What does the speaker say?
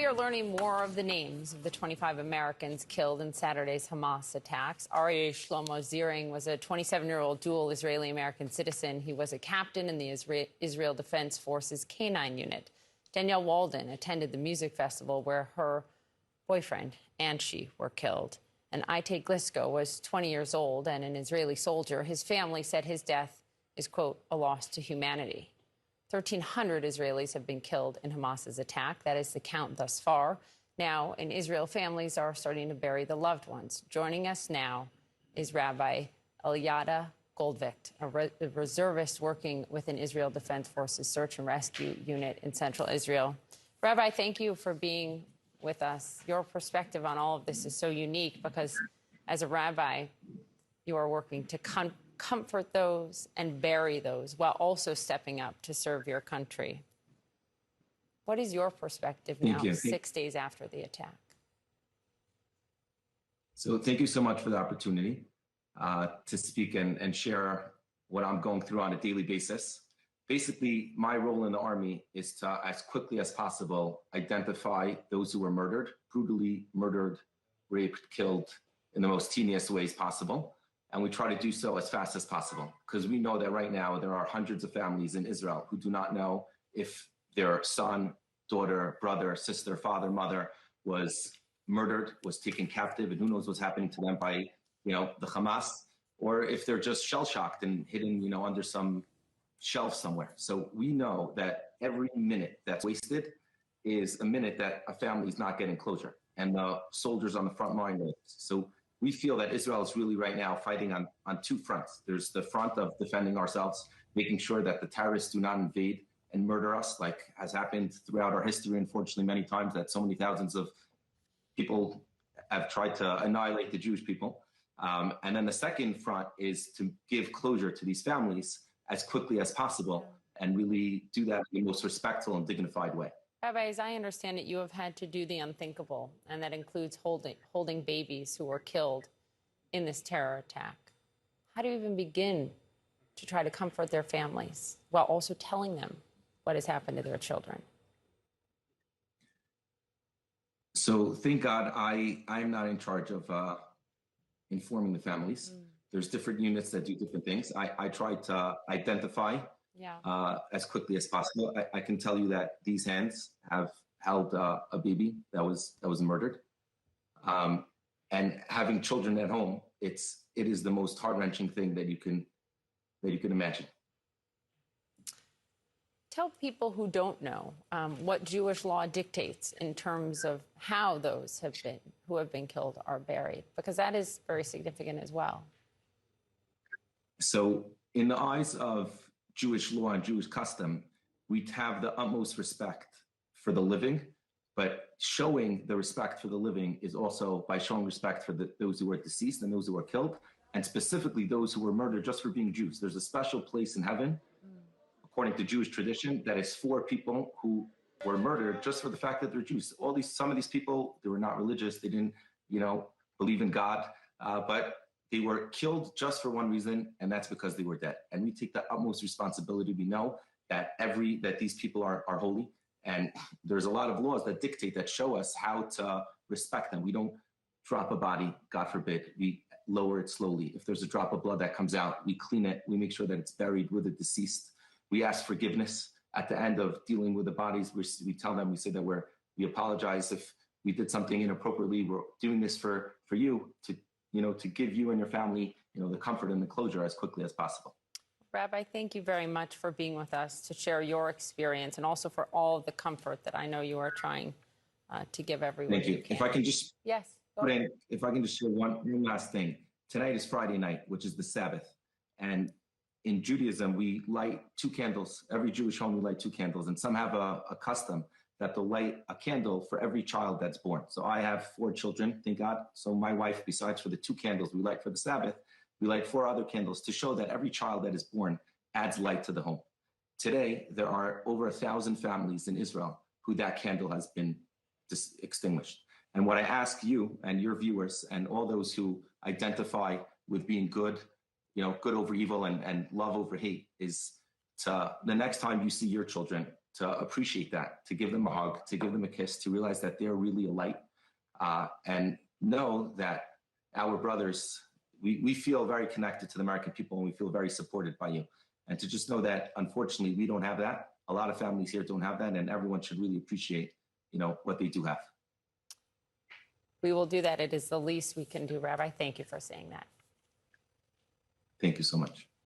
are learning more of the names of the 25 Americans killed in Saturday's Hamas attacks. Aryeh Shlomo Ziring was a 27-year-old dual Israeli-American citizen. He was a captain in the Israel Defense Forces K-9 unit. Danielle Walden attended the music festival where her boyfriend and she were killed. And Ite Glisko was 20 years old and an Israeli soldier. His family said his death is, quote, a loss to humanity. 1,300 Israelis have been killed in Hamas's attack. That is the count thus far. Now, in Israel, families are starting to bury the loved ones. Joining us now is Rabbi Elyada Goldvicht, a reservist working with an Israel Defense Forces search and rescue unit in central Israel. Rabbi, thank you for being with us. Your perspective on all of this is so unique because as a rabbi, you are working to comfort those and bury those while also stepping up to serve your country. What is your perspective now, 6 days after the attack? So thank you so much for the opportunity to speak and share what I'm going through on a daily basis. Basically, my role in the Army is to, as quickly as possible, identify those who were murdered, brutally murdered, raped, killed in the most heinous ways possible. And we try to do so as fast as possible because we know that right now there are hundreds of families in Israel who do not know if their son, daughter, brother, sister, father, mother was murdered, was taken captive, and who knows what's happening to them by, the Hamas, or if they're just shell-shocked and hidden, under some shelf somewhere. So we know that every minute that's wasted is a minute that a family is not getting closure, and the soldiers on the front line are. So we feel that Israel is really right now fighting on two fronts. There's the front of defending ourselves, making sure that the terrorists do not invade and murder us, like has happened throughout our history, unfortunately, many times that so many thousands of people have tried to annihilate the Jewish people. And then the second front is to give closure to these families as quickly as possible and really do that in the most respectful and dignified way. Rabbi, as I understand it, you have had to do the unthinkable, and that includes holding babies who were killed in this terror attack. How do you even begin to try to comfort their families while also telling them what has happened to their children? So thank God I am not in charge of informing the families. There's different units that do different things. I try to identify as quickly as possible. I can tell you that these hands have held a baby that was murdered, and having children at home. It is the most heart-wrenching thing that you can imagine. Tell people who don't know what Jewish law dictates in terms of how those who have been killed are buried, because that is very significant as well. So in the eyes of Jewish law and Jewish custom, we have the utmost respect for the living, but showing the respect for the living is also by showing respect for those who were deceased and those who were killed, and specifically those who were murdered just for being Jews. There's a special place in heaven, according to Jewish tradition, that is for people who were murdered just for the fact that they're Jews. Some of these people, they were not religious, they didn't, believe in God, but they were killed just for one reason, and that's because they were dead. And we take the utmost responsibility. We know that these people are holy, and there's a lot of laws that dictate, that show us how to respect them. We don't drop a body, God forbid. We lower it slowly. If there's a drop of blood that comes out, we clean it. We make sure that it's buried with the deceased. We ask forgiveness at the end of dealing with the bodies. We tell them, we say that we apologize if we did something inappropriately. We're doing this for you to give you and your family, the comfort and the closure as quickly as possible. Rabbi, thank you very much for being with us to share your experience and also for all of the comfort that I know you are trying to give everyone. Thank you. If I can just if I can just share one last thing. Tonight is Friday night, which is the Sabbath, and in Judaism we light 2 candles. Every Jewish home we light 2 candles, and some have a custom that they'll light a candle for every child that's born. So I have 4 children, thank God. So my wife, besides for the 2 candles we light for the Sabbath, we light 4 other candles to show that every child that is born adds light to the home. Today, there are over 1,000 families in Israel who that candle has been extinguished. And what I ask you and your viewers and all those who identify with being good, good over evil and love over hate, is to the next time you see your children, to appreciate that, to give them a hug, to give them a kiss, to realize that they're really a light, and know that our brothers, we feel very connected to the American people, and we feel very supported by you. And to just know that, unfortunately, we don't have that. A lot of families here don't have that, and everyone should really appreciate, what they do have. We will do that. It is the least we can do, Rabbi. Thank you for saying that. Thank you so much.